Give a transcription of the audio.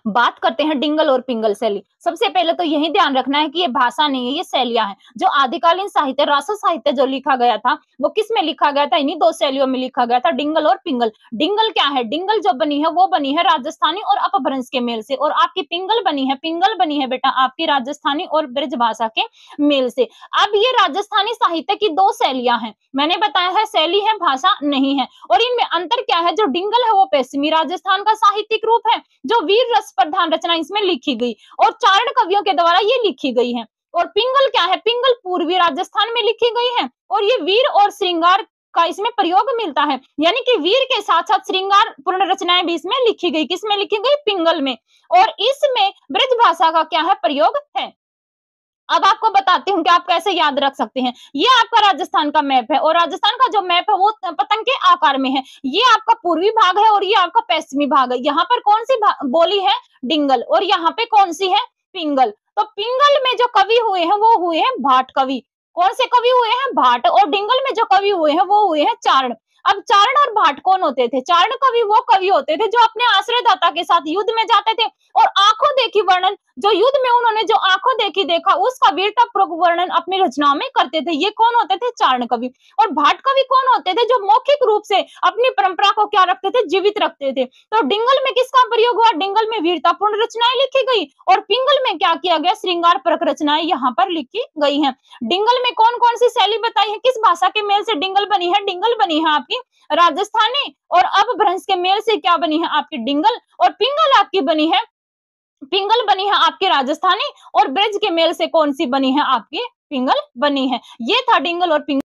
बात करते हैं डिंगल और पिंगल शैली। सबसे पहले तो यही ध्यान रखना है कि ये भाषा नहीं है, ये शैलियां हैं। जो आदिकालीन साहित्य, राष्ट्र साहित्य जो लिखा गया था, वो किस में लिखा गया था? इन्हीं दो शैलियों में लिखा गया था, डिंगल और पिंगल। डिंगल क्या है? डिंगल जो बनी है वो बनी है राजस्थानी और अपभ्रंश के मेल से, और आपकी पिंगल बनी है बेटा आपकी राजस्थानी और ब्रज भाषा के मेल से। अब ये राजस्थानी साहित्य की दो शैलियां हैं, मैंने बताया है शैली है, भाषा नहीं है। और इनमें अंतर क्या है? जो डिंगल है वो पश्चिमी राजस्थान का साहित्यिक रूप है, जो वीर रस प्रधान रचना इसमें लिखी गई और चारण कवियों के द्वारा ये लिखी गई है। और पिंगल क्या है? पिंगल पूर्वी राजस्थान में लिखी गई है, और ये वीर और श्रृंगार का इसमें प्रयोग मिलता है, यानी कि वीर के साथ साथ श्रृंगार पूर्ण रचनाएं भी इसमें लिखी गई। किसमें लिखी गई? पिंगल में। और इसमें ब्रज भाषा का क्या है? प्रयोग है। अब आपको बताती हूँ कि आप कैसे याद रख सकते हैं। ये आपका राजस्थान का मैप है, और राजस्थान का जो मैप है वो पतंग के आकार में है। ये आपका पूर्वी भाग है और ये आपका पश्चिमी भाग है। यहाँ पर कौन सी बोली है? डिंगल, और यहाँ पे कौन सी है? पिंगल। तो पिंगल में जो कवि हुए हैं वो हुए हैं भाट कवि। कौन से कवि हुए हैं? भाट। और डिंगल में जो कवि हुए हैं वो हुए हैं चारण। अब चारण और भाट कौन होते थे? चारण कवि वो कवि होते थे जो अपने आश्रयदाता के साथ युद्ध में जाते थे और आंखों देखी वर्णन, जो युद्ध में उन्होंने जो आंखों देखी देखा उसका वीरतापूर्वक वर्णन अपनी रचनाओं में करते थे। ये कौन होते थे? चारण कवि। और भाट कवि कौन होते थे? जो मौखिक रूप से अपनी परंपरा को क्या रखते थे? जीवित रखते थे। तो डिंगल में किसका प्रयोग हुआ? डिंगल में वीरतापूर्ण रचनाएं लिखी गई, और पिंगल में क्या किया गया? श्रृंगार परक रचनाएं यहाँ पर लिखी गई हैं। डिंगल में कौन कौन सी शैली बताई है? किस भाषा के मेल से डिंगल बनी है? डिंगल बनी है आपकी राजस्थानी, और अपभ्रंश के मेल से क्या बनी है? आपकी डिंगल। और पिंगल आपकी बनी है, पिंगल बनी है आपकी राजस्थानी, और ब्रज के मेल से कौन सी बनी है? आपकी पिंगल बनी है। ये था डिंगल और पिंगल।